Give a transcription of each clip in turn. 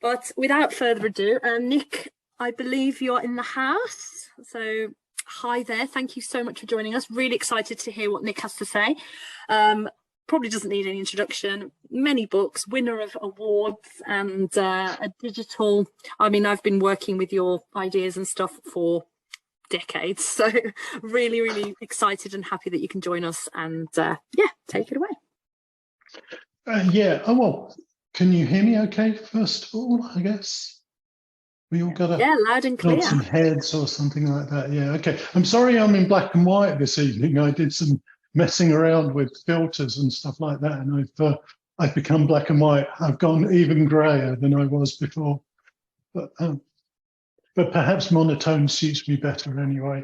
But without further ado, Nick, I believe you're in the house. So hi there. Thank you so much for joining us. Really excited to hear what Nick has to say. Probably doesn't need any introduction. Many books, winner of awards, and a digital. I mean, I've been working with your ideas and stuff for decades. So really, really excited and happy that you can join us. And yeah, take it away. Yeah. Oh, well, can you hear me okay, first of all, I guess? We all got loud and clear. nod some heads or something like that. Yeah, okay. I'm sorry I'm in black and white this evening. I did some messing around with filters and stuff like that, and I've become black and white. I've gone even grayer than I was before. But perhaps monotone suits me better anyway.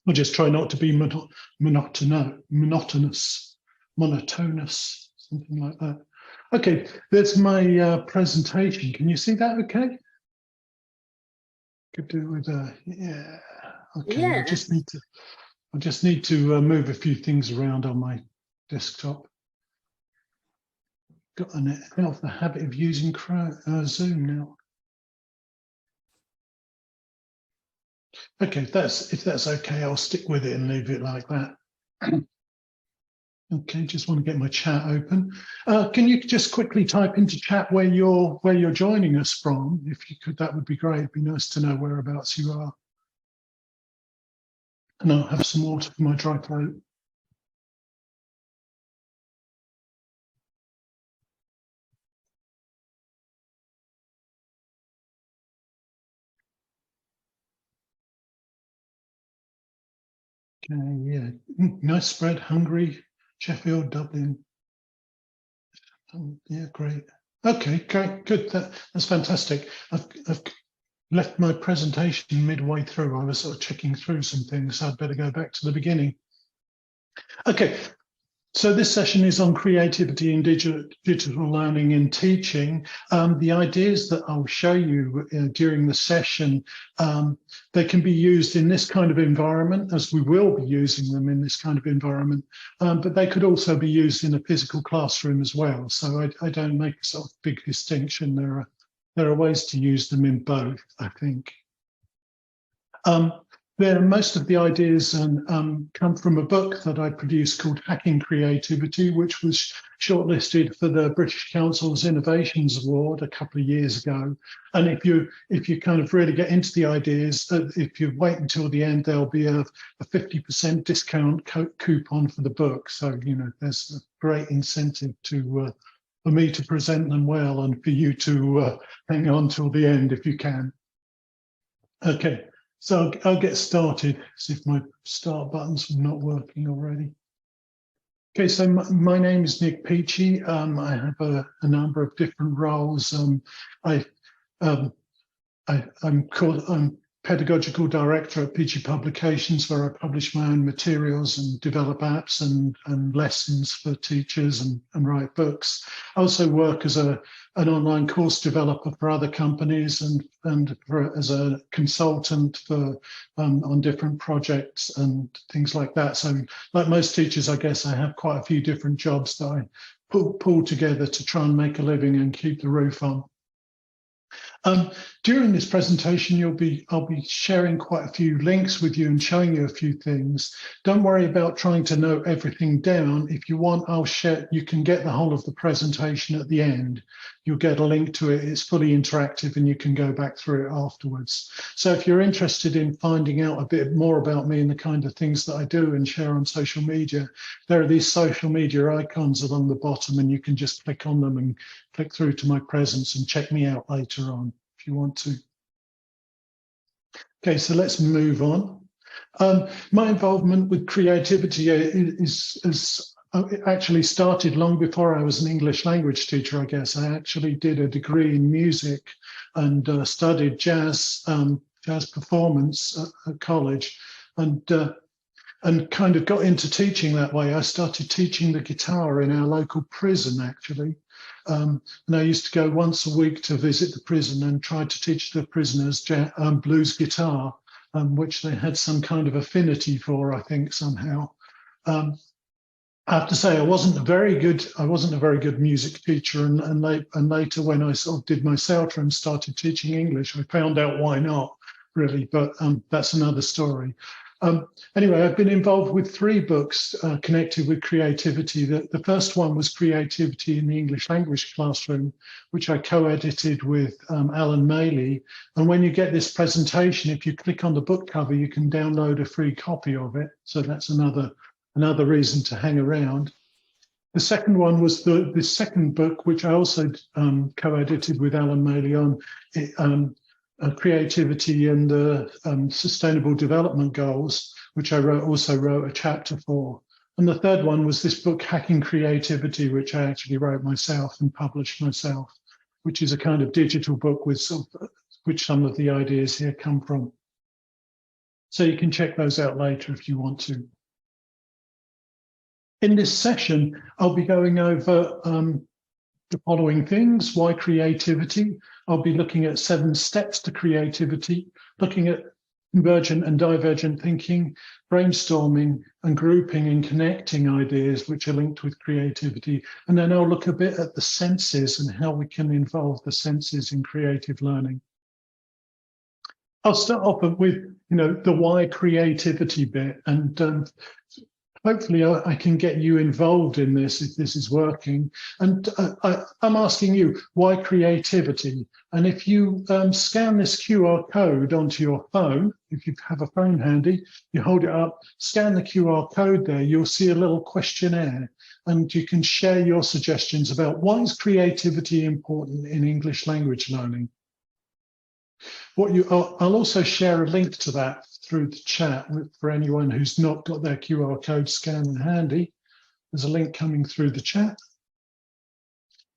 I'll just try not to be monotonous, something like that. Okay, there's my presentation. Can you see that okay? Could do with yeah. Okay, Yeah. I just need to move a few things around on my desktop. Got an the habit of using Zoom now. Okay, if that's okay, I'll stick with it and leave it like that. Okay, just want to get my chat open. Can you just quickly type into chat where you're joining us from? If you could, that would be great. It'd be nice to know whereabouts you are. And I'll have some water for my dry throat. Okay, yeah, nice spread. Hungary, Sheffield, Dublin. Yeah, great. Okay, great, good. That's fantastic. I've left my presentation midway through. I was sort of checking through some things, so I'd better go back to the beginning. Okay, so this session is on creativity in digital learning and teaching. The ideas that I'll show you during the session, they can be used in this kind of environment, as we will be using them in this kind of environment, but they could also be used in a physical classroom as well. So I don't make a sort of big distinction. There are ways to use them in both, I think. Most of the ideas come from a book that I produced called Hacking Creativity, which was shortlisted for the British Council's Innovations Award a couple of years ago. And if you kind of really get into the ideas, if you wait until the end, there'll be a 50% discount coupon for the book. So, you know, there's a great incentive for me to present them well and for you to hang on till the end if you can. Okay. So I'll get started, see if my start button's not working already. Okay, so my name is Nik Peachey. I have a number of different roles. I'm pedagogical director at Peachey Publications, where I publish my own materials and develop apps and lessons for teachers and write books. I also work as an online course developer for other companies and as a consultant for on different projects and things like that. So like most teachers, I guess I have quite a few different jobs that I pull together to try and make a living and keep the roof on. During this presentation, I'll be sharing quite a few links with you and showing you a few things. Don't worry about trying to note everything down. If you want, I'll share. You can get the whole of the presentation at the end. You'll get a link to it. It's fully interactive and you can go back through it afterwards. So if you're interested in finding out a bit more about me and the kind of things that I do and share on social media, there are these social media icons along the bottom and you can just click on them and click through to my presence and check me out later on if you want to. Okay, so let's move on. My involvement with creativity is actually started long before I was an English language teacher, I guess. I actually did a degree in music and studied jazz performance at college and kind of got into teaching that way. I started teaching the guitar in our local prison, actually. And I used to go once a week to visit the prison and try to teach the prisoners blues guitar, which they had some kind of affinity for, I think, somehow. I have to say, I wasn't a very good music teacher, and later when I sort of did my CELTA and started teaching English, I found out why not, really. But that's another story. Anyway, I've been involved with 3 books connected with creativity. The first one was Creativity in the English Language Classroom, which I co-edited with Alan Maley. And when you get this presentation, if you click on the book cover, you can download a free copy of it. So that's another reason to hang around. The second one was the second book, which I also co-edited with Alan Maley on creativity and the sustainable development goals, which I also wrote a chapter for. And the third one was this book, Hacking Creativity, which I actually wrote myself and published myself, which is a kind of digital book with which some of the ideas here come from. So you can check those out later if you want to. In this session, I'll be going over the following things. Why creativity? I'll be looking at 7 steps to creativity, looking at convergent and divergent thinking, brainstorming and grouping and connecting ideas which are linked with creativity. And then I'll look a bit at the senses and how we can involve the senses in creative learning. I'll start off with, the why creativity bit, and hopefully I can get you involved in this if this is working. And I'm asking you, why creativity? And if you scan this QR code onto your phone, if you have a phone handy, you hold it up, scan the QR code there, you'll see a little questionnaire, and you can share your suggestions about why is creativity important in English language learning. I'll also share a link to that through the chat for anyone who's not got their QR code scanner handy. There's a link coming through the chat.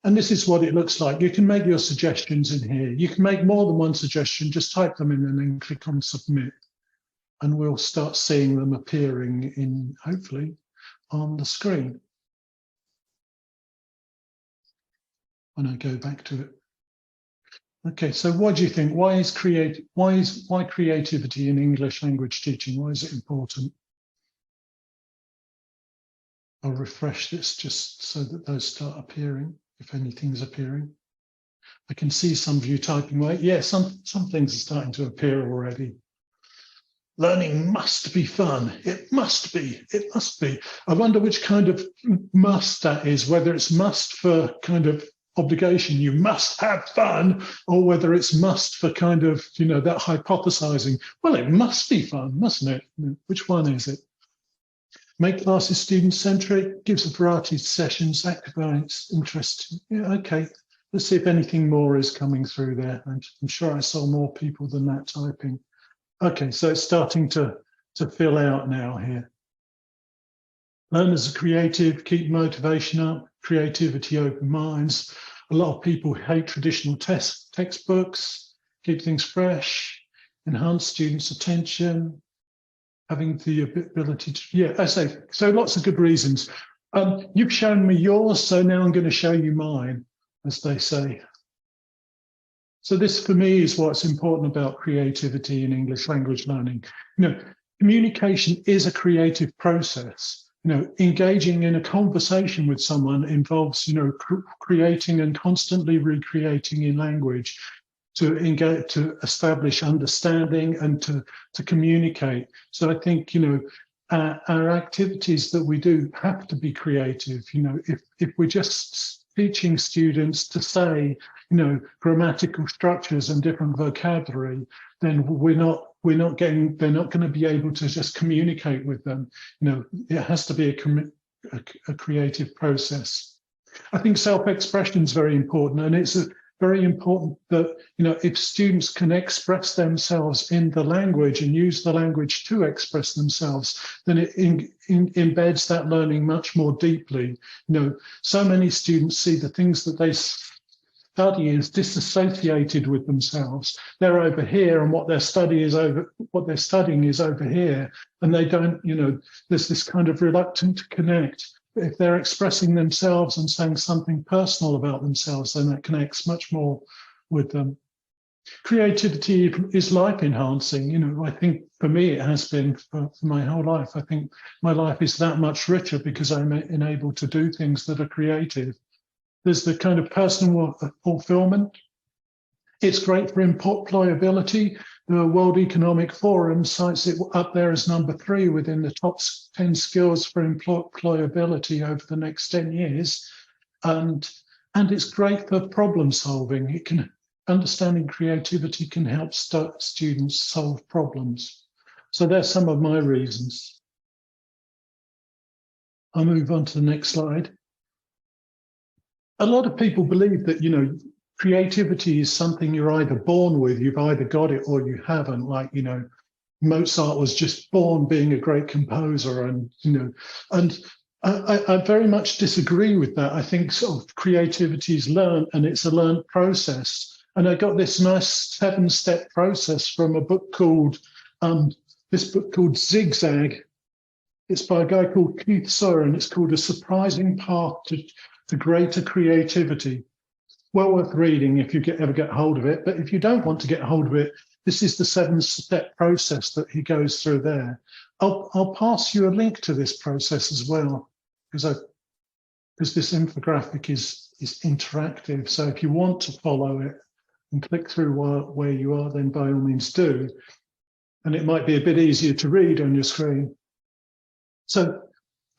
And this is what it looks like. You can make your suggestions in here. You can make more than one suggestion, just type them in and then click on submit. And we'll start seeing them appearing hopefully, on the screen. When I go back to it. Okay, so what do you think? Why creativity in English language teaching? Why is it important? I'll refresh this just so that those start appearing, if anything's appearing. I can see some of you typing away. Yeah, some things are starting to appear already. Learning must be fun. It must be. It must be. I wonder which kind of must that is, whether it's must for kind of obligation, you must have fun, or whether it's must for kind of, that hypothesizing. Well, it must be fun, mustn't it? Which one is it? Make classes student-centric, gives a variety of sessions, activates interest. Yeah, okay. Let's see if anything more is coming through there. I'm sure I saw more people than that typing. Okay, so it's starting to fill out now here. Learners are creative, keep motivation up, creativity open minds. A lot of people hate traditional textbooks, keep things fresh, enhance students' attention, having the ability to, yeah, I say, so lots of good reasons. You've shown me yours, so now I'm going to show you mine, as they say. So this, for me, is what's important about creativity in English language learning. Communication is a creative process. Engaging in a conversation with someone involves, creating and constantly recreating in language to engage, to establish understanding and to communicate. So I think, our activities that we do have to be creative. If we're just teaching students to say, grammatical structures and different vocabulary, then they're not going to be able to just communicate with them. It has to be a creative process. I think self-expression is very important, and it's very important that, if students can express themselves in the language and use the language to express themselves, then it embeds that learning much more deeply. So many students see the things that they study is disassociated with themselves. They're over here, and what they're studying is over here, and they don't. There's this kind of reluctance to connect. If they're expressing themselves and saying something personal about themselves, then that connects much more with them. Creativity is life enhancing. You know, I think for me it has been for my whole life. I think my life is that much richer because I'm enabled to do things that are creative. There's the kind of personal fulfillment. It's great for employability. The World Economic Forum cites it up there as #3 within the top 10 skills for employability over the next 10 years. And it's great for problem solving. It can understanding creativity can help students solve problems. So there's some of my reasons. I'll move on to the next slide. A lot of people believe that, you know, creativity is something you're either born with, you've either got it or you haven't. Like, you know, Mozart was just born being a great composer, and, you know, and I very much disagree with that. I think sort of creativity is learned, and it's a learned process. And I got this nice 7-step process from a book called Zigzag. It's by a guy called Keith Sawyer, and it's called A Surprising Path to Greater Creativity. Well worth reading if you ever get hold of it. But if you don't want to get hold of it, this is the 7-step process that he goes through there. I'll pass you a link to this process as well, because this infographic is interactive. So if you want to follow it and click through where you are, then by all means do. And it might be a bit easier to read on your screen. So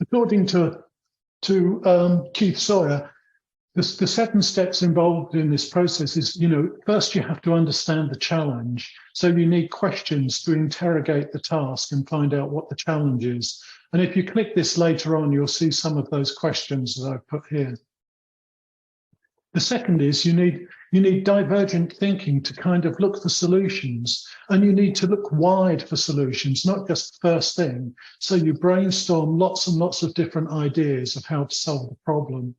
according to Keith Sawyer, the 7 steps involved in this process is, you know, first you have to understand the challenge. So you need questions to interrogate the task and find out what the challenge is. And if you click this later on, you'll see some of those questions that I've put here. The second is you need divergent thinking to kind of look for solutions, and you need to look wide for solutions, not just the first thing. So you brainstorm lots and lots of different ideas of how to solve the problem.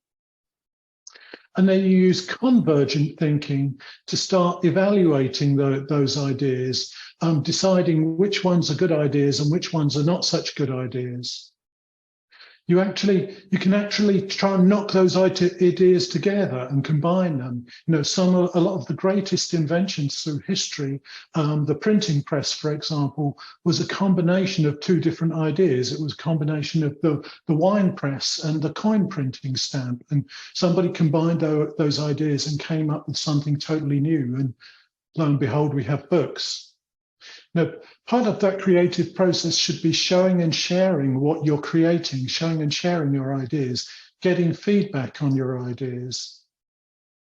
And then you use convergent thinking to start evaluating those ideas, deciding which ones are good ideas and which ones are not such good ideas. You can actually try and knock those ideas together and combine them. You know, a lot of the greatest inventions through history, the printing press, for example, was a combination of 2 different ideas. It was a combination of the wine press and the coin printing stamp. And somebody combined those ideas and came up with something totally new. And lo and behold, we have books. Now, part of that creative process should be showing and sharing what you're creating, showing and sharing your ideas, getting feedback on your ideas,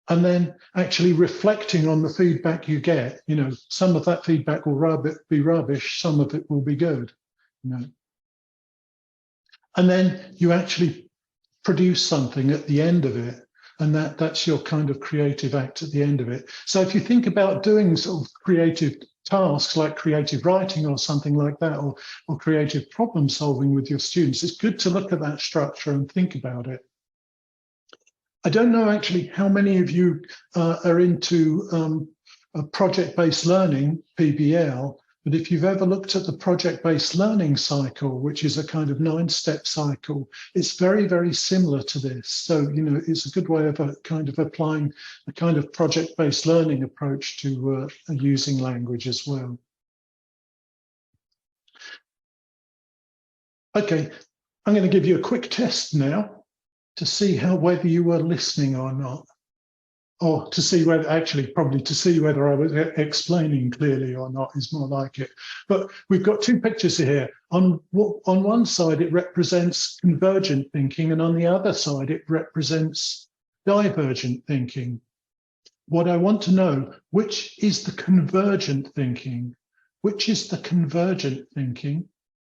and then actually reflecting on the feedback you get. You know, some of that feedback will be rubbish, some of it will be good, you know. And then you actually produce something at the end of it, and that's your kind of creative act at the end of it. So if you think about doing sort of creative tasks like creative writing or something like that, or creative problem solving with your students, it's good to look at that structure and think about it. I don't know actually how many of you are into project-based learning, PBL, but if you've ever looked at the project-based learning cycle, which is a kind of 9-step cycle, it's very, very similar to this. So, you know, it's a good way of kind of applying a kind of project-based learning approach to using language as well. Okay, I'm going to give you a quick test now to see whether you were listening or not. Or to see whether, actually, probably to see whether I was explaining clearly or not is more like it. But we've got 2 pictures here. On one side, it represents convergent thinking, and on the other side, it represents divergent thinking. What I want to know, which is the convergent thinking? Which is the convergent thinking?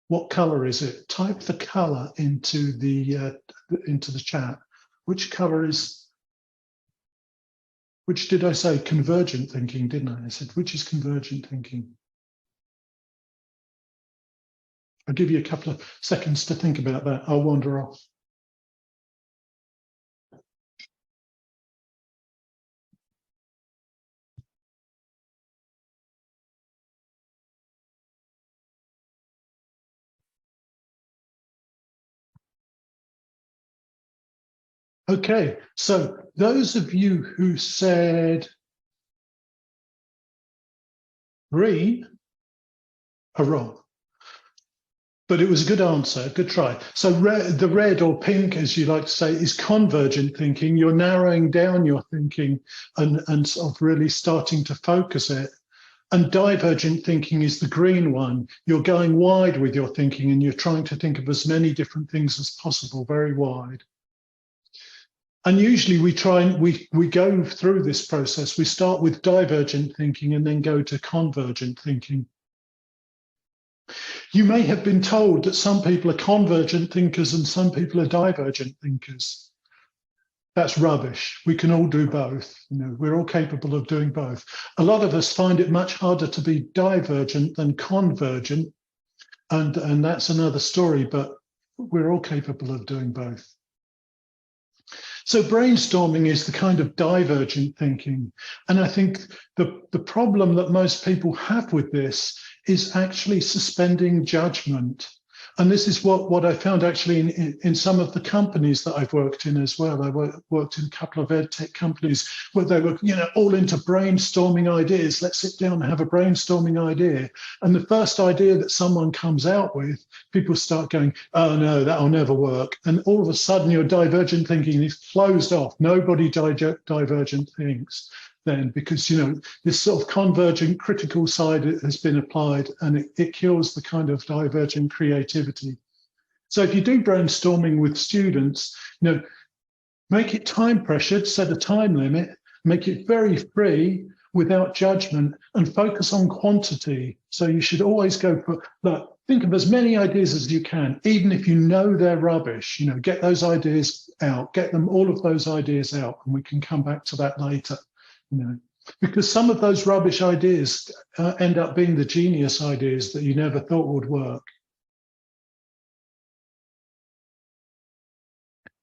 What color is it? Type the color into the chat. Which color is? Which did I say? Convergent thinking, didn't I? I said, which is convergent thinking? I'll give you a couple of seconds to think about that. I'll wander off. Okay, so those of you who said green are wrong. But it was a good answer, good try. So the red or pink, as you like to say, is convergent thinking. You're narrowing down your thinking and sort of really starting to focus it. And divergent thinking is the green one. You're going wide with your thinking and you're trying to think of as many different things as possible, very wide. And usually we go through this process. We start with divergent thinking and then go to convergent thinking. You may have been told that some people are convergent thinkers and some people are divergent thinkers. That's rubbish. We can all do both. You know, we're all capable of doing both. A lot of us find it much harder to be divergent than convergent, and that's another story, but we're all capable of doing both. So brainstorming is the kind of divergent thinking. And I think the problem that most people have with this is actually suspending judgment. And this is what I found actually in some of the companies that I've worked in as well. I worked in a couple of ed tech companies where they were, you know, all into brainstorming ideas. Let's sit down and have a brainstorming idea. And the first idea that someone comes out with, people start going, oh no, that'll never work. And all of a sudden your divergent thinking is closed off. Nobody divergent thinks then, because, you know, this sort of convergent critical side has been applied and it kills the kind of divergent creativity. So if you do brainstorming with students, you know, make it time pressured, set a time limit, make it very free without judgment and focus on quantity. So you should always go for, look, think of as many ideas as you can, even if you know they're rubbish, you know, get those ideas out, get them, all of those ideas out, and we can come back to that later. You know, because some of those rubbish ideas end up being the genius ideas that you never thought would work.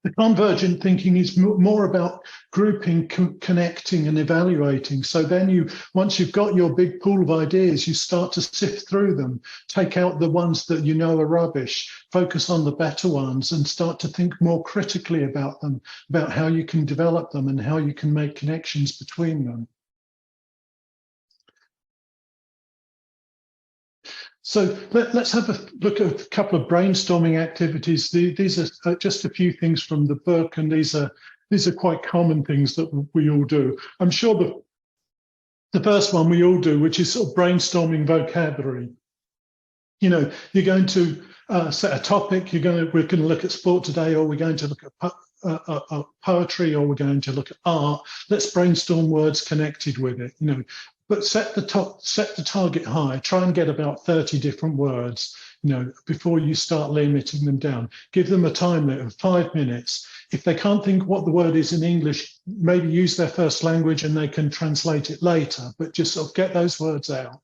The convergent thinking is more about grouping, connecting and evaluating. So then once you've got your big pool of ideas, you start to sift through them, take out the ones that you know are rubbish, focus on the better ones and start to think more critically about them, about how you can develop them and how you can make connections between them. So let's have a look at a couple of brainstorming activities. These are just a few things from the book, and these are quite common things that we all do. I'm sure the first one we all do, which is sort of brainstorming vocabulary. You know, you're going to set a topic. We're going to look at sport today, or we're going to look at poetry, or we're going to look at art. Let's brainstorm words connected with it. You know. But set the target high. Try and get about 30 different words, you know, before you start limiting them down. Give them a time limit of 5 minutes. If they can't think what the word is in English, maybe use their first language and they can translate it later. But just sort of get those words out,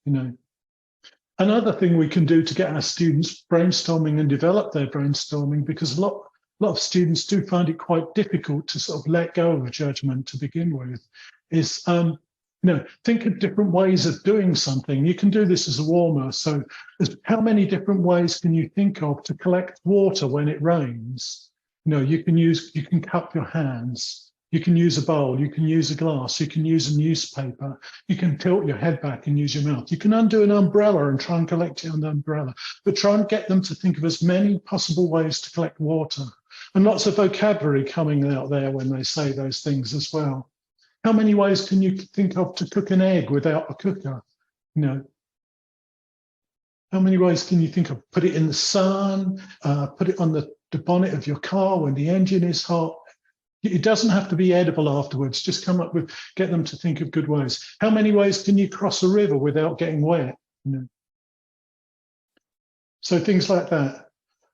you know. Another thing we can do to get our students brainstorming and develop their brainstorming, because a lot of students do find it quite difficult to sort of let go of judgment to begin with, is you know, think of different ways of doing something. You can do this as a warmer. So how many different ways can you think of to collect water when it rains? You know, you can cup your hands. You can use a bowl. You can use a glass. You can use a newspaper. You can tilt your head back and use your mouth. You can undo an umbrella and try and collect it on the umbrella, but try and get them to think of as many possible ways to collect water. And lots of vocabulary coming out there when they say those things as well. How many ways can you think of to cook an egg without a cooker? You know, how many ways can you think of? Put it in the sun, put it on the bonnet of your car when the engine is hot. It doesn't have to be edible afterwards. Just get them to think of good ways. How many ways can you cross a river without getting wet? You know? So things like that.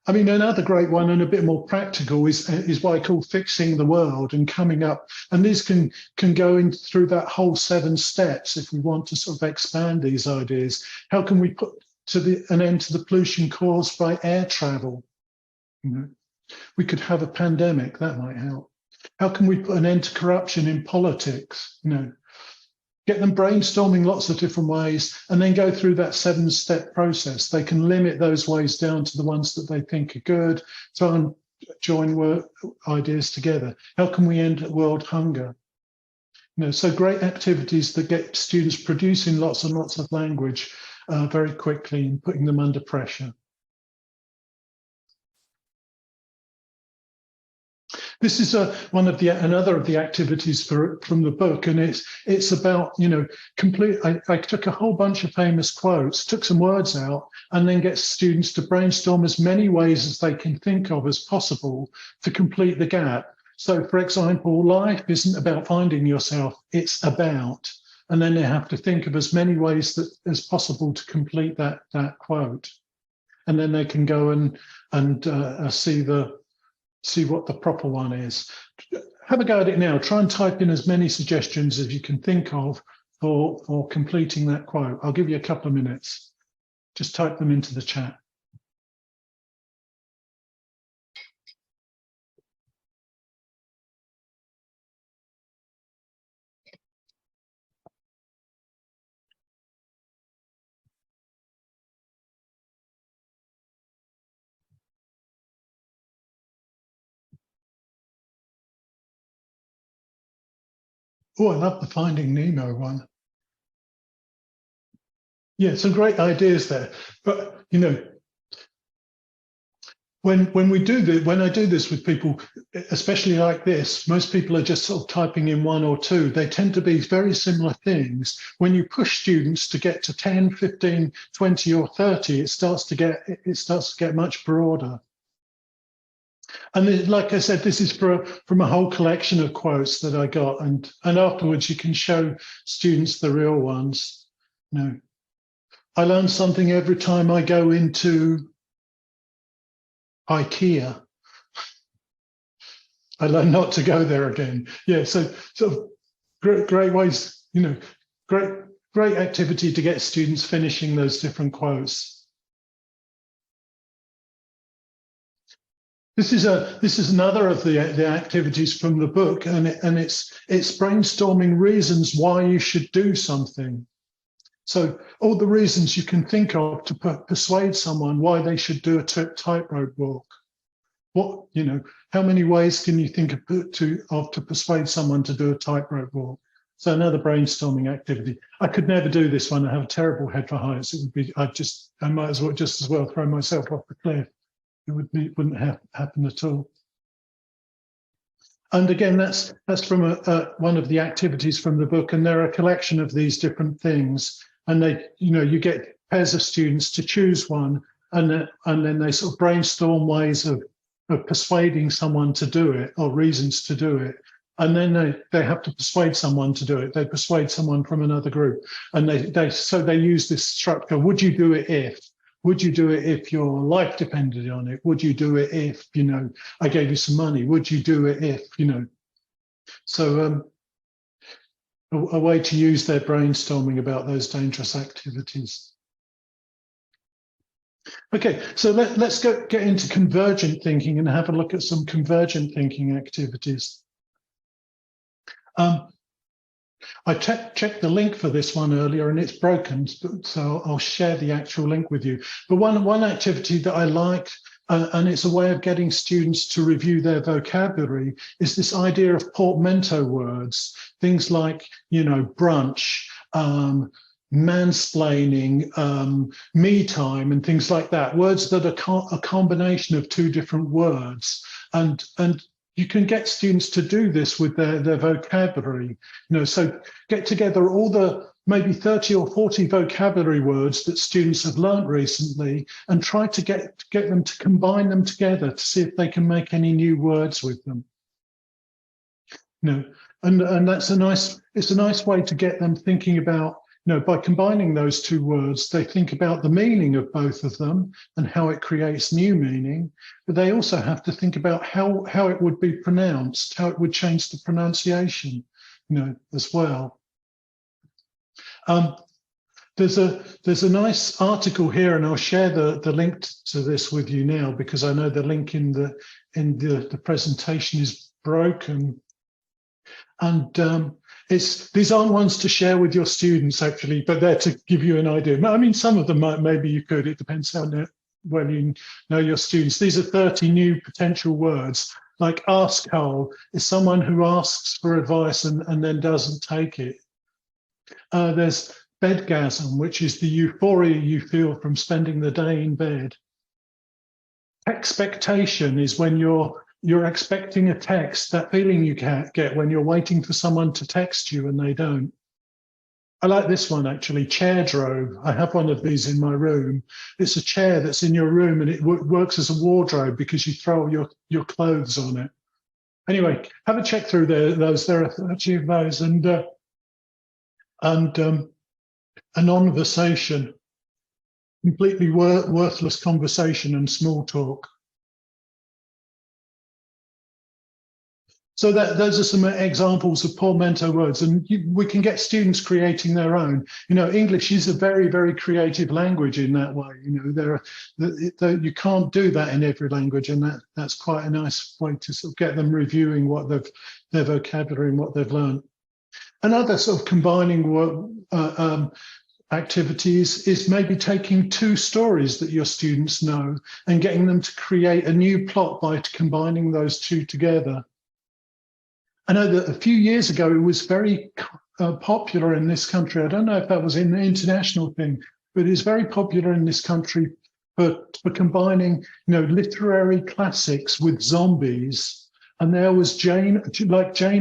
I mean, another great one and a bit more practical is what I call fixing the world and coming up. And these can go in through that whole 7 steps if we want to sort of expand these ideas. How can we put an end to the pollution caused by air travel? You know, we could have a pandemic, that might help. How can we put an end to corruption in politics? You know, get them brainstorming lots of different ways and then go through that 7-step process. They can limit those ways down to the ones that they think are good, try and join ideas together. How can we end world hunger? So great activities that get students producing lots and lots of language very quickly and putting them under pressure. This is another of the activities from the book, and it's about I took a whole bunch of famous quotes, took some words out, and then get students to brainstorm as many ways as they can think of as possible to complete the gap. So, for example, life isn't about finding yourself; it's about, and then they have to think of as many ways as possible to complete that quote, and then they can go and see what the proper one is. Have a go at it now. Try and type in as many suggestions as you can think of for completing that quote. I'll give you a couple of minutes. Just type them into the chat. Oh, I love the Finding Nemo one. Yeah, some great ideas there. But when I do this with people, especially like this, most people are just sort of typing in one or two. They tend to be very similar things. When you push students to get to 10, 15, 20, or 30, it starts to get much broader. And like I said, this is from a whole collection of quotes that I got, and afterwards you can show students the real ones. I learn something every time I go into IKEA. I learn not to go there again. Yeah, so great ways, great activity to get students finishing those different quotes. This is another of the activities from the book, and it's brainstorming reasons why you should do something. So all the reasons you can think of to persuade someone why they should do a tightrope walk. How many ways can you think of to persuade someone to do a tightrope walk? So another brainstorming activity. I could never do this one. I have a terrible head for heights. It would be I might as well throw myself off the cliff. It wouldn't happen at all. And again, that's from one of the activities from the book, and there are a collection of these different things. And you get pairs of students to choose one, and then they sort of brainstorm ways of persuading someone to do it, or reasons to do it. And then they have to persuade someone to do it. They persuade someone from another group, and they use this structure. Would you do it if? Would you do it if your life depended on it? Would you do it if I gave you some money? Would you do it if So a way to use their brainstorming about those dangerous activities. Okay, so let's get into convergent thinking and have a look at some convergent thinking activities. I checked the link for this one earlier and it's broken, so I'll share the actual link with you. But one activity that I liked, and it's a way of getting students to review their vocabulary, is this idea of portmanteau words, things like, brunch, mansplaining, me time, and things like that, words that are a combination of two different words. And you can get students to do this with their vocabulary, so get together all the maybe 30 or 40 vocabulary words that students have learned recently and try to get them to combine them together to see if they can make any new words with them. And it's a nice way to get them thinking about, by combining those two words, they think about the meaning of both of them and how it creates new meaning, but they also have to think about how it would be pronounced, how it would change the pronunciation, as well. There's a nice article here, and I'll share the link to this with you now, because I know the link in the presentation is broken. And these aren't ones to share with your students, actually, but they're to give you an idea. I mean, some of them maybe you could. It depends how well you know your students. These are 30 new potential words Like asshole is someone who asks for advice and then doesn't take it. There's bedgasm, which is the euphoria you feel from spending the day in bed. Expectation is when you're expecting a text, that feeling you get when you're waiting for someone to text you and they don't. I like this one actually, chair drove. I have one of these in my room. It's a chair that's in your room and it works as a wardrobe because you throw your clothes on it. Anyway, have a check through those. There are a few of those, and a conversation, completely worthless conversation and small talk. So those are some examples of portmanteau words, and we can get students creating their own. You know, English is a very, very creative language in that way. You know, you can't do that in every language, and that's quite a nice way to sort of get them reviewing what their vocabulary and what they've learned. Another sort of combining activities is maybe taking two stories that your students know and getting them to create a new plot by combining those two together. I know that a few years ago, it was very popular in this country. I don't know if that was an international thing, but it's very popular in this country for combining, you know, literary classics with zombies. And there was Jane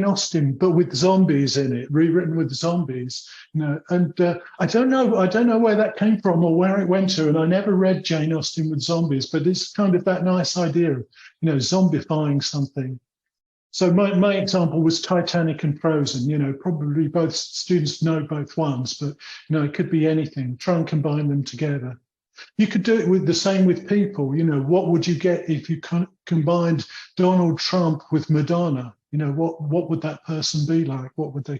Austen, but with zombies in it, rewritten with zombies. You know, and I don't know where that came from or where it went to. And I never read Jane Austen with zombies, but it's kind of that nice idea of, you know, zombifying something. So my example was Titanic and Frozen. You know, probably both students know both ones, but you know, it could be anything. Try and combine them together. You could do it with the same with people. You know, what would you get if you combined Donald Trump with Madonna? You know, what would that person be like? What would they,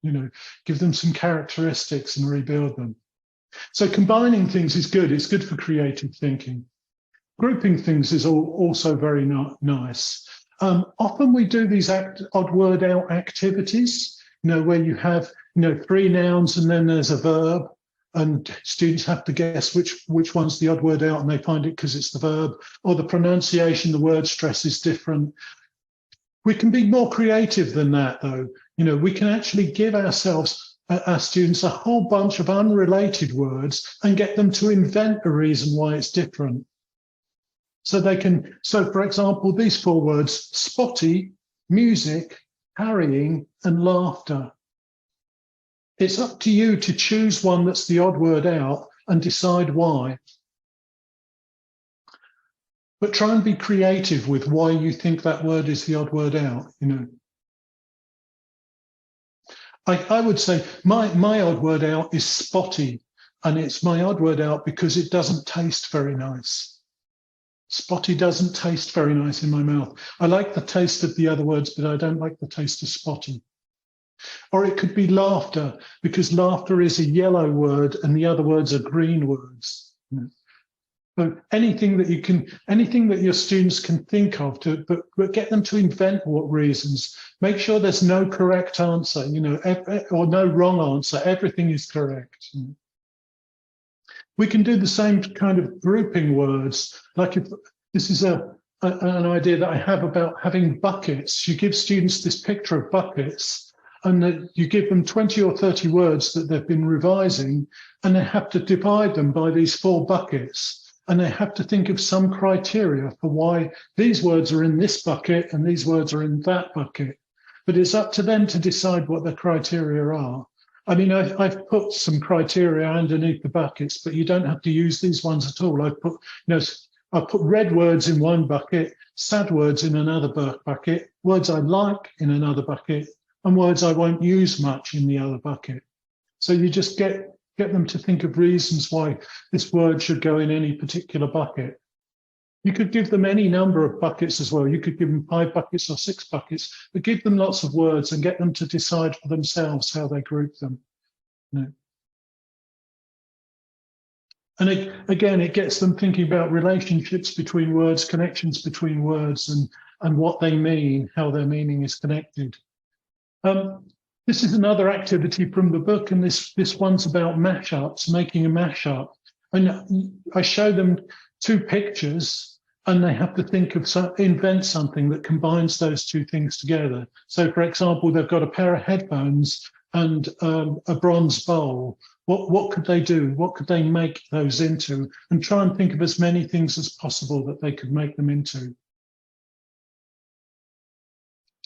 you know, give them some characteristics and rebuild them. So combining things is good. It's good for creative thinking. Grouping things is also very nice. Often we do these odd word out activities, you know, where you have, you know, 3 nouns and then there's a verb, and students have to guess which one's the odd word out, and they find it because it's the verb, or the pronunciation, the word stress is different. We can be more creative than that, though. You know, we can actually give our students a whole bunch of unrelated words and get them to invent a reason why it's different. So for example, these 4 words: spotty, music, harrying, and laughter. It's up to you to choose one that's the odd word out and decide why. But try and be creative with why you think that word is the odd word out, you know. I would say my odd word out is spotty, and it's my odd word out because it doesn't taste very nice. Spotty doesn't taste very nice in my mouth. I like the taste of the other words, but I don't like the taste of spotty. Or it could be laughter, because laughter is a yellow word and the other words are green words. So anything that your students can think of, but get them to invent what reasons. Make sure there's no correct answer, you know, or no wrong answer. Everything is correct. We can do the same kind of grouping words. Like if this is an idea that I have about having buckets. You give students this picture of buckets, and you give them 20 or 30 words that they've been revising, and they have to divide them by these 4 buckets. And they have to think of some criteria for why these words are in this bucket and these words are in that bucket. But it's up to them to decide what the criteria are. I mean, I've put some criteria underneath the buckets, but you don't have to use these ones at all. I've put red words in one bucket, sad words in another bucket, words I like in another bucket, and words I won't use much in the other bucket. So you just get them to think of reasons why this word should go in any particular bucket. You could give them any number of buckets as well. You could give them 5 buckets or 6 buckets, but give them lots of words and get them to decide for themselves how they group them. You know. And again, it gets them thinking about relationships between words, connections between words, and what they mean, how their meaning is connected. This is another activity from the book, and this one's about mashups, making a mashup. And I show them 2 pictures, and they have to think of invent something that combines those two things together. So, for example, they've got a pair of headphones and a bronze bowl. What could they do? What could they make those into? And try and think of as many things as possible that they could make them into.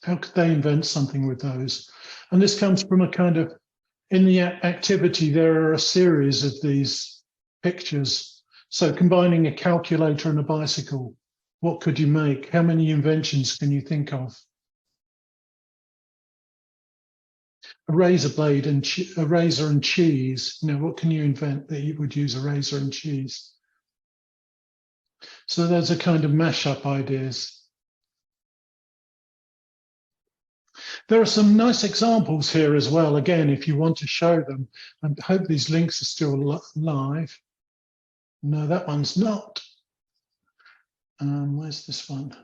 How could they invent something with those? And this comes from a kind of, in the activity, there are a series of these pictures. So combining a calculator and a bicycle, what could you make? How many inventions can you think of? A razor blade and a razor and cheese. You know, what can you invent that you would use a razor and cheese? So those are kind of mashup ideas. There are some nice examples here as well, again, if you want to show them. I hope these links are still live. No, that one's not. Where's this one?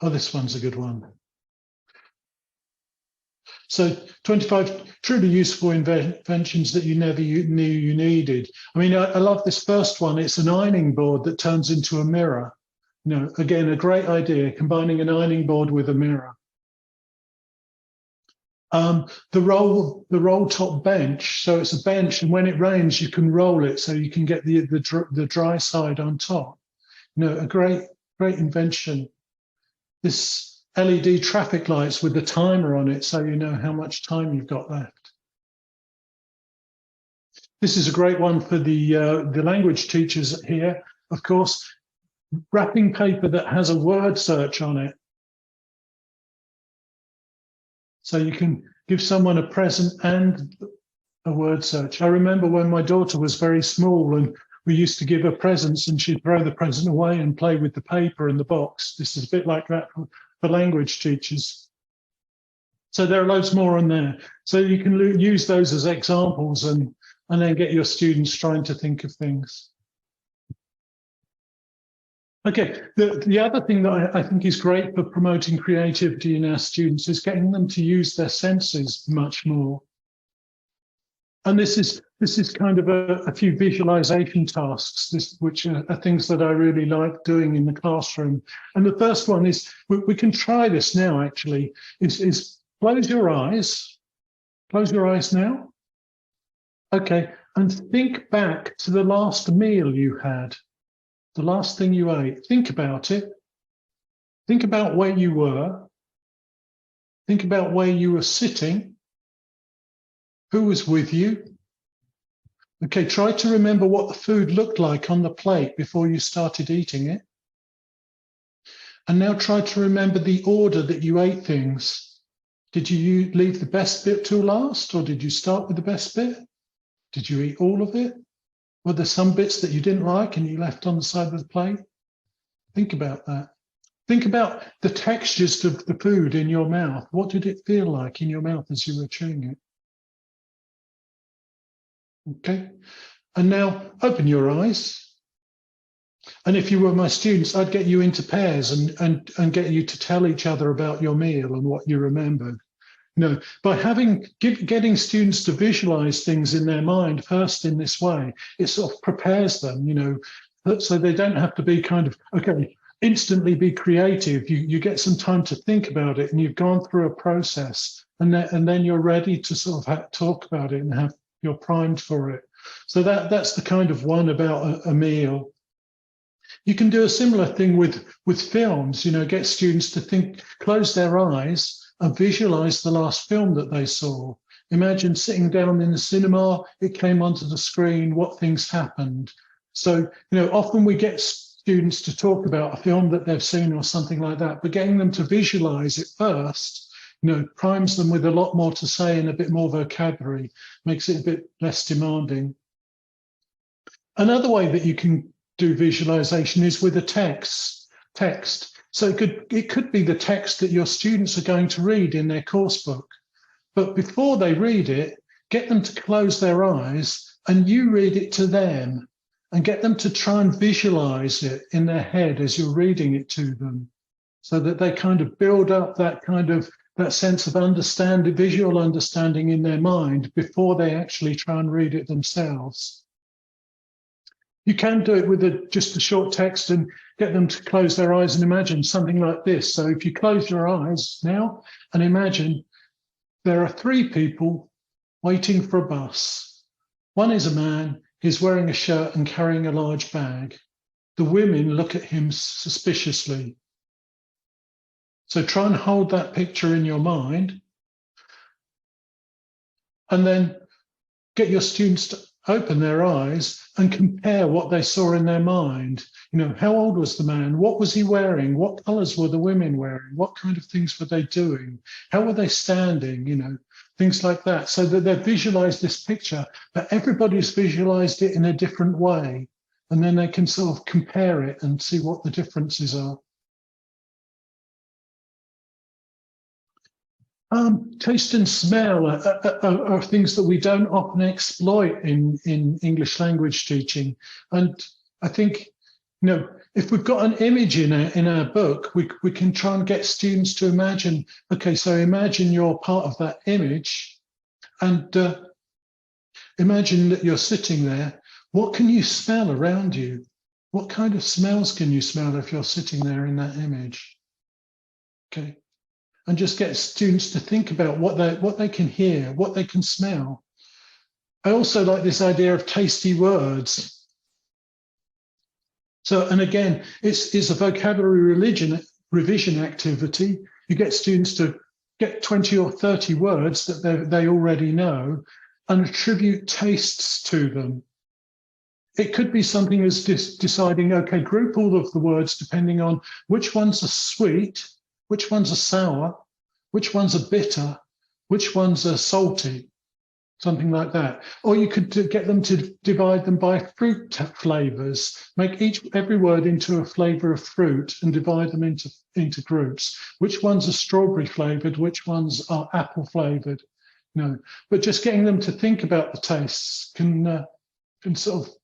Oh, this one's a good one. So 25 truly useful inventions that you never knew you needed. I mean, I love this first one. It's an ironing board that turns into a mirror. You know, again, a great idea, combining an ironing board with a mirror. The roll top bench. So it's a bench, and when it rains, you can roll it so you can get the dry side on top. You know, a great invention. This LED traffic lights with the timer on it, so you know how much time you've got left. This is a great one for the language teachers here. Of course, wrapping paper that has a word search on it. So you can give someone a present and a word search. I remember when my daughter was very small and we used to give her presents and she'd throw the present away and play with the paper in the box. This is a bit like that for language teachers. So there are loads more on there. So you can use those as examples and then get your students trying to think of things. Okay, the other thing that I think is great for promoting creativity in our students is getting them to use their senses much more. And this is kind of a few visualization tasks, which are things that I really like doing in the classroom. And the first one is, we can try this now actually, is close your eyes. Close your eyes now. Okay, and think back to the last meal you had. The last thing you ate. Think about it. Think about where you were. Think about where you were sitting. Who was with you? Okay, try to remember what the food looked like on the plate before you started eating it. And now try to remember the order that you ate things. Did you leave the best bit till last, or did you start with the best bit? Did you eat all of it? Were there some bits that you didn't like and you left on the side of the plate? Think about that. Think about the textures of the food in your mouth. What did it feel like in your mouth as you were chewing it? Okay, and now open your eyes. And if you were my students, I'd get you into pairs and get you to tell each other about your meal and what you remembered. You know, by getting students to visualize things in their mind first in this way, it sort of prepares them, you know, so they don't have to be kind of, okay, instantly be creative. You get some time to think about it and you've gone through a process and then you're ready to sort of talk about it and you're primed for it. So that's the kind of one about a meal. You can do a similar thing with films, you know, get students to think, close their eyes and visualize the last film that they saw. Imagine sitting down in the cinema, it came onto the screen, what things happened. So, you know, often we get students to talk about a film that they've seen or something like that, but getting them to visualize it first, you know, primes them with a lot more to say and a bit more vocabulary, makes it a bit less demanding. Another way that you can do visualization is with a text. So it could be the text that your students are going to read in their course book. But before they read it, get them to close their eyes and you read it to them and get them to try and visualize it in their head as you're reading it to them so that they kind of build up that sense of understanding, visual understanding in their mind before they actually try and read it themselves. You can do it with just a short text and get them to close their eyes and imagine something like this. So if you close your eyes now and imagine there are 3 people waiting for a bus. One is a man, he's wearing a shirt and carrying a large bag. The women look at him suspiciously. So try and hold that picture in your mind, and then get your students to open their eyes and compare what they saw in their mind. You know, how old was the man? What was he wearing? What colors were the women wearing? What kind of things were they doing? How were they standing? You know, things like that, so that they visualize this picture, but everybody's visualized it in a different way. And then they can sort of compare it and see what the differences are. Taste and smell are things that we don't often exploit in English language teaching. And I think, you know, if we've got an image in our book, we can try and get students to imagine, okay, so imagine you're part of that image, and imagine that you're sitting there. What can you smell around you? What kind of smells can you smell if you're sitting there in that image? Okay. And just get students to think about what they can hear, what they can smell. I also like this idea of tasty words. So, and again, it's a vocabulary revision activity. You get students to get 20 or 30 words that they already know and attribute tastes to them. It could be something as deciding, okay, group all of the words depending on which ones are sweet, which ones are sour, which ones are bitter, which ones are salty, something like that. Or you could get them to divide them by fruit flavors, make every word into a flavor of fruit and divide them into groups. Which ones are strawberry flavored, which ones are apple flavored. No, but just getting them to think about the tastes can sort of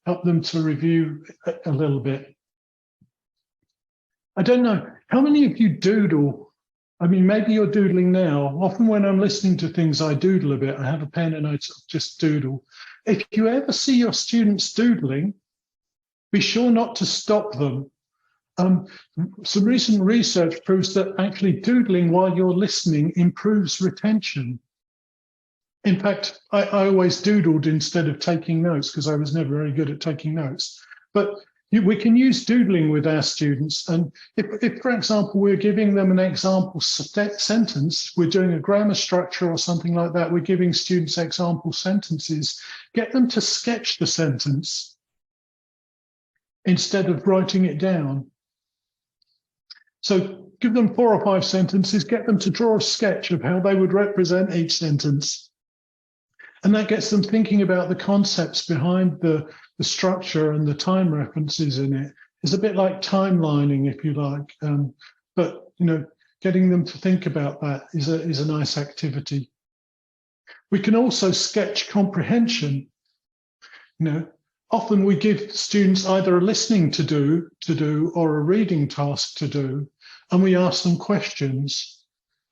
help them to review a little bit. I don't know, how many of you doodle? I mean, maybe you're doodling now. Often when I'm listening to things, I doodle a bit. I have a pen and I just doodle. If you ever see your students doodling, be sure not to stop them. Some recent research proves that actually doodling while you're listening improves retention. In fact, I always doodled instead of taking notes because I was never very good at taking notes. But we can use doodling with our students. And if, for example, we're giving them an example sentence, we're doing a grammar structure or something like that, we're giving students example sentences, get them to sketch the sentence instead of writing it down. So give them 4 or 5 sentences, get them to draw a sketch of how they would represent each sentence. And that gets them thinking about the concepts behind the structure and the time references in it. It's a bit like timelining, if you like. But, you know, getting them to think about that is a nice activity. We can also sketch comprehension. You know, often we give students either a listening to do or a reading task to do, and we ask them questions.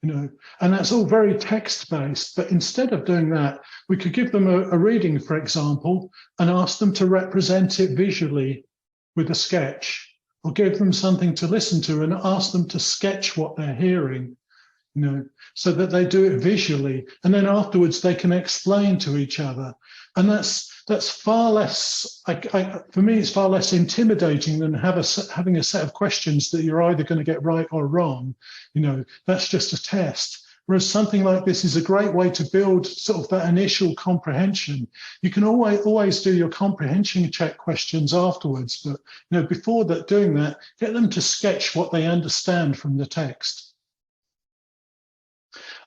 You know, and that's all very text-based, but instead of doing that, we could give them a reading, for example, and ask them to represent it visually with a sketch, or give them something to listen to and ask them to sketch what they're hearing, you know, so that they do it visually, and then afterwards they can explain to each other. And that's far less, for me, it's far less intimidating than having a set of questions that you're either going to get right or wrong. You know, that's just a test. Whereas something like this is a great way to build sort of that initial comprehension. You can always do your comprehension check questions afterwards, but you know, before doing that, get them to sketch what they understand from the text.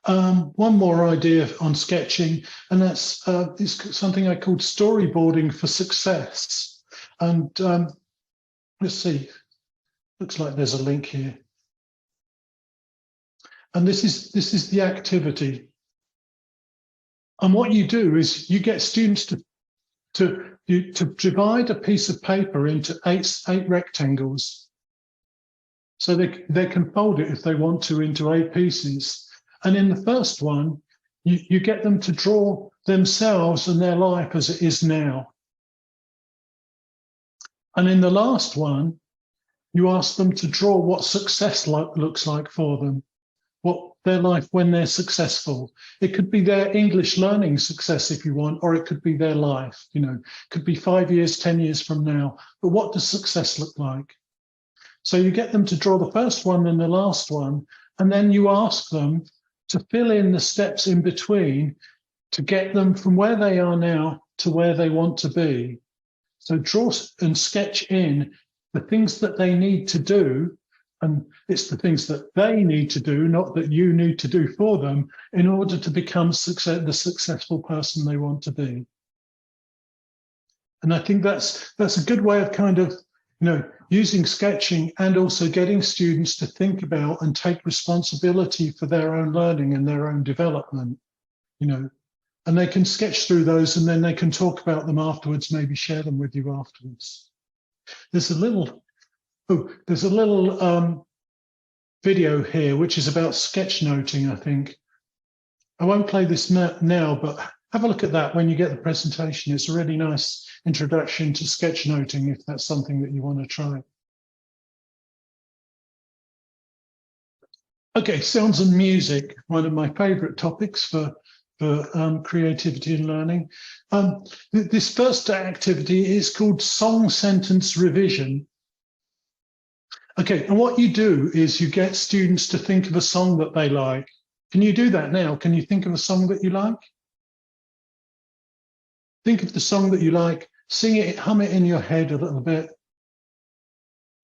One more idea on sketching, and that's is something I called storyboarding for success. And let's see, looks like there's a link here. And this is the activity. And what you do is you get students to divide a piece of paper into eight rectangles. So they can fold it if they want to into 8 pieces. And in the first one, you get them to draw themselves and their life as it is now. And in the last one, you ask them to draw what success looks like for them, what their life when they're successful. It could be their English learning success if you want, or it could be their life, you know, could be 5 years, 10 years from now. But what does success look like? So you get them to draw the first one and the last one, and then you ask them to fill in the steps in between to get them from where they are now to where they want to be. So draw and sketch in the things that they need to do, and it's the things that they need to do, not that you need to do for them, in order to become the successful person they want to be. And I think that's a good way of kind of, you know, using sketching and also getting students to think about and take responsibility for their own learning and their own development, you know, and they can sketch through those and then they can talk about them afterwards, maybe share them with you afterwards. There's a little video here, which is about sketchnoting, I think. I won't play this now, but have a look at that when you get the presentation. It's a really nice introduction to sketchnoting if that's something that you want to try. Okay, sounds and music, one of my favorite topics for creativity and learning. This first activity is called song sentence revision. Okay, and what you do is you get students to think of a song that they like. Can you do that now? Can you think of a song that you like? Think of the song that you like, sing it, hum it in your head a little bit.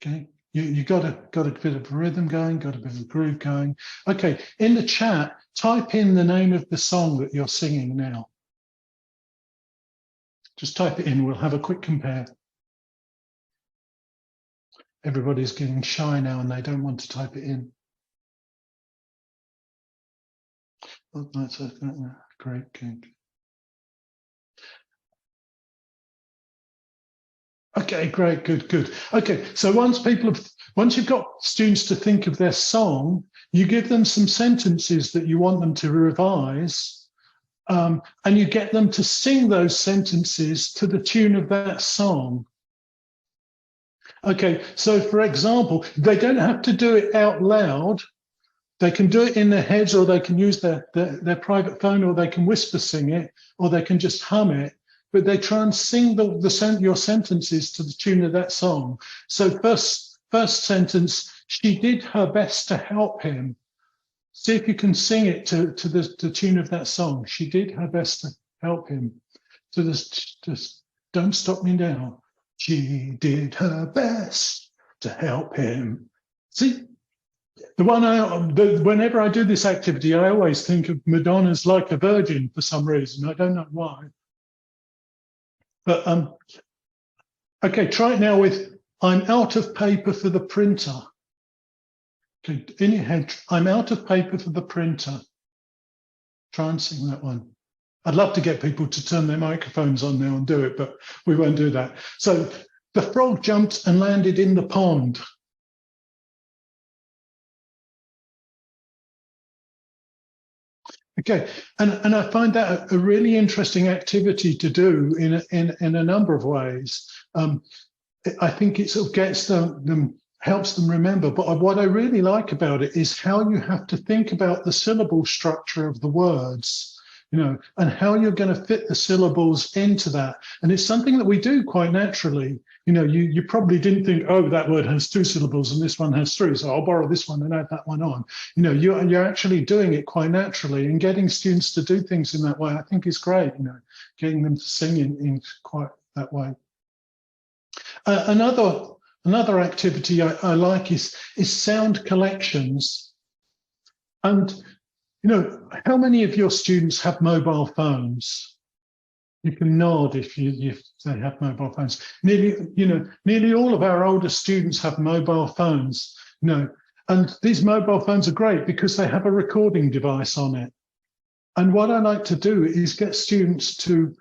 Okay, you got a bit of rhythm going, got a bit of groove going. Okay, in the chat, type in the name of the song that you're singing now. Just type it in, we'll have a quick compare. Everybody's getting shy now and they don't want to type it in. Oh, that's great. Okay, great, good. Okay, so once you've got students to think of their song, you give them some sentences that you want them to revise, and you get them to sing those sentences to the tune of that song. Okay, so for example, they don't have to do it out loud. They can do it in their heads, or they can use their private phone, or they can whisper sing it, or they can just hum it. But they try and sing your sentences to the tune of that song. So first sentence, she did her best to help him. See if you can sing it to the tune of that song. She did her best to help him. So just don't stop me now. She did her best to help him. See, whenever I do this activity, I always think of Madonna's Like a Virgin for some reason. I don't know why. But okay, try it now with I'm out of paper for the printer. Okay, in your head, I'm out of paper for the printer. Try and sing that one. I'd love to get people to turn their microphones on now and do it, but we won't do that. So the frog jumped and landed in the pond. Okay, and I find that a really interesting activity to do in a number of ways. I think it sort of gets them, helps them remember. But what I really like about it is how you have to think about the syllable structure of the words, you know, and how you're going to fit the syllables into that. And it's something that we do quite naturally. You know, you probably didn't think, oh, that word has 2 syllables and this one has 3, so I'll borrow this one and add that one on. You know, you're actually doing it quite naturally, and getting students to do things in that way, I think is great, you know, getting them to sing in quite that way. Another activity I like is sound collections. And, you know, how many of your students have mobile phones? You can nod if they have mobile phones. Nearly all of our older students have mobile phones. You know, and these mobile phones are great because they have a recording device on it. And what I like to do is get students to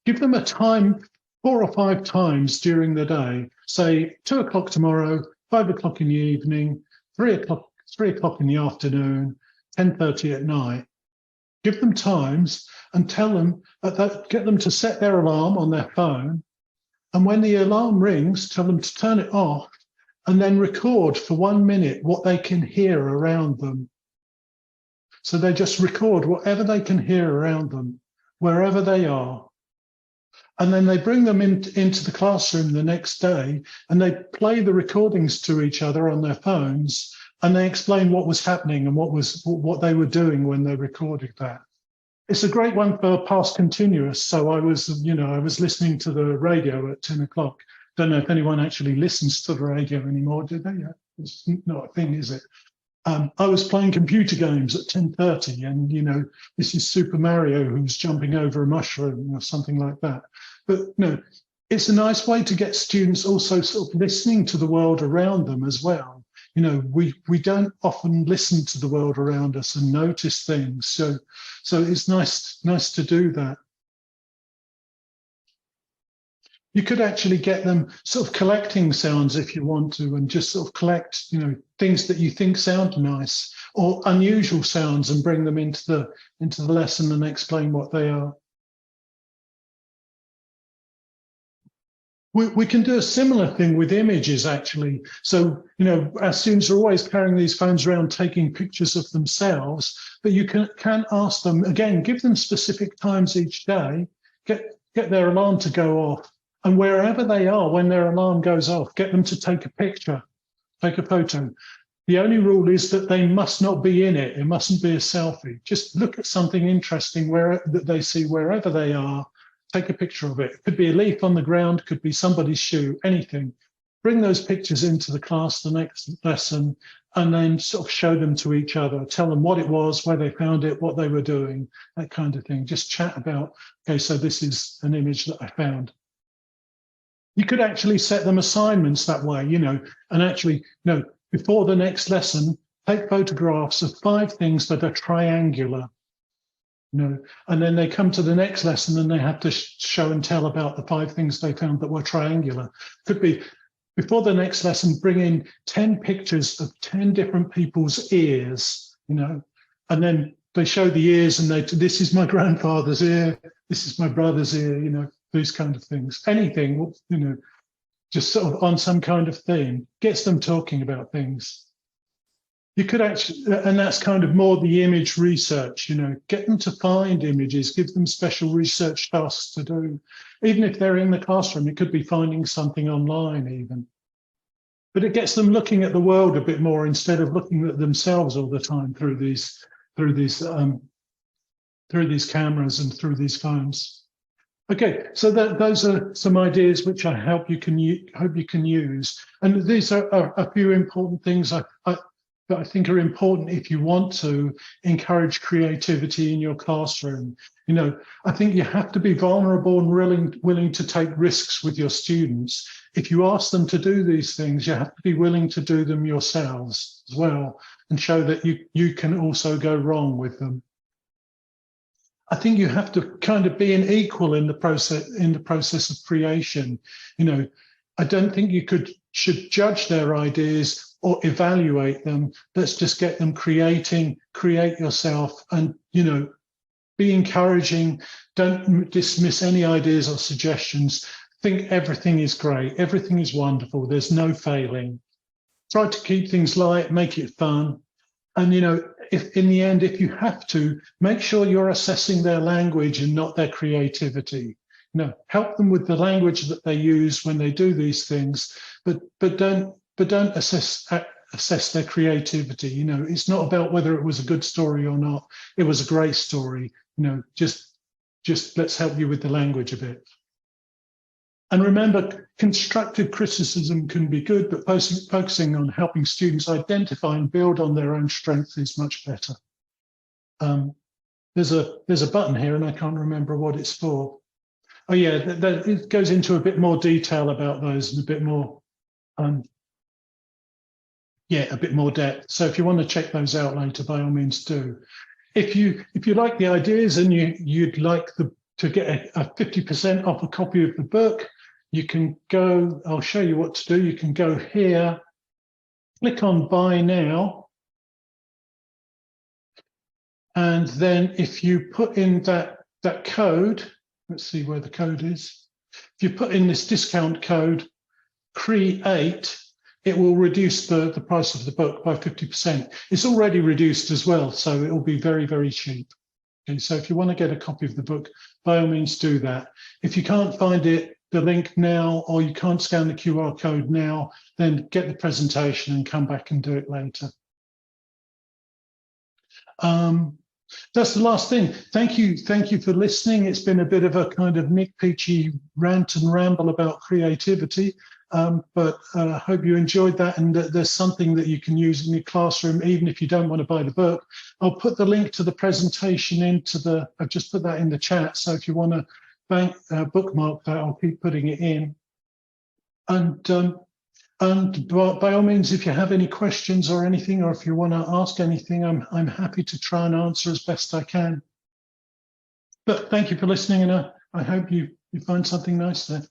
give them a time 4 or 5 times during the day. Say 2 o'clock tomorrow, 5 o'clock in the evening, 3 o'clock in the afternoon, 10:30 at night. Give them times and tell them get them to set their alarm on their phone And when the alarm rings, tell them to turn it off and then record for 1 minute what they can hear around them. So they just record whatever they can hear around them, wherever they are. And then they bring them into the classroom the next day and they play the recordings to each other on their phones, and they explain what was happening and what they were doing when they recorded that. It's a great one for past continuous. So I was listening to the radio at 10 o'clock. Don't know if anyone actually listens to the radio anymore, do they? Yeah, it's not a thing, is it? I was playing computer games at 10:30, and this is Super Mario who's jumping over a mushroom or something like that. But it's a nice way to get students also sort of listening to the world around them as well. We don't often listen to the world around us and notice things. So it's nice to do that. You could actually get them sort of collecting sounds if you want to, and just sort of collect, things that you think sound nice or unusual sounds, and bring them into the lesson and explain what they are. We can do a similar thing with images, actually. So, our students are always carrying these phones around taking pictures of themselves, but you can ask them, again, give them specific times each day, get their alarm to go off, and wherever they are, when their alarm goes off, get them to take a picture, take a photo. The only rule is that they must not be in it. It mustn't be a selfie. Just look at something interesting that they see wherever they are. Take a picture of it. It could be a leaf on the ground, could be somebody's shoe, anything. Bring those pictures into the class the next lesson, and then sort of show them to each other. Tell them what it was, where they found it, what they were doing, that kind of thing. Just chat about, okay, so this is an image that I found. You could actually set them assignments that way, and actually, before the next lesson, take photographs of 5 things that are triangular. And then they come to the next lesson and they have to show and tell about the 5 things they found that were triangular. Could be before the next lesson, bring in 10 pictures of 10 different people's ears, and then they show the ears and this is my grandfather's ear, this is my brother's ear, these kind of things. Anything, just sort of on some kind of theme, gets them talking about things. You could actually, and that's kind of more the image research, get them to find images, give them special research tasks to do. Even if they're in the classroom, it could be finding something online even. But it gets them looking at the world a bit more instead of looking at themselves all the time through these cameras and through these phones. Okay, so those are some ideas which I hope you can use. And these are a few important things that I think are important if you want to encourage creativity in your classroom. I think you have to be vulnerable and willing to take risks with your students. If you ask them to do these things, you have to be willing to do them yourselves as well, and show that you can also go wrong with them. I think you have to kind of be an equal in the process of creation. I don't think you should judge their ideas or evaluate them. Let's just get them create yourself, and be encouraging. Don't dismiss any ideas or suggestions. Think everything is great, everything is wonderful, there's no failing. Try to keep things light, make it fun. And if in the end, if you have to, make sure you're assessing their language and not their creativity. Help them with the language that they use when they do these things, but don't assess their creativity. It's not about whether it was a good story or not. It was a great story. Just let's help you with the language a bit. And remember, constructive criticism can be good, but focusing on helping students identify and build on their own strengths is much better. There's a button here, and I can't remember what it's for. Oh yeah, it goes into a bit more detail about those and a bit more, a bit more depth. So if you want to check those out later, by all means do. If you like the ideas and you'd like to get a 50% off a copy of the book, you can go, I'll show you what to do. You can go here, click on Buy Now. And then if you put in that code, let's see where the code is. If you put in this discount code, create, it will reduce the price of the book by 50%. It's already reduced as well, so it will be very, very cheap. Okay, so if you want to get a copy of the book, by all means do that. If you can't find it, the link now, or you can't scan the QR code now, then get the presentation and come back and do it later. That's the last thing. Thank you for listening. It's been a bit of a kind of Nik Peachey rant and ramble about creativity, but I hope you enjoyed that, and that there's something that you can use in your classroom, even if you don't want to buy the book. I'll put the link to the presentation I've just put that in the chat, so if you want to bookmark that, I'll keep putting it in. And by all means, if you have any questions or anything, or if you want to ask anything, I'm happy to try and answer as best I can. But thank you for listening, and I hope you find something nice there.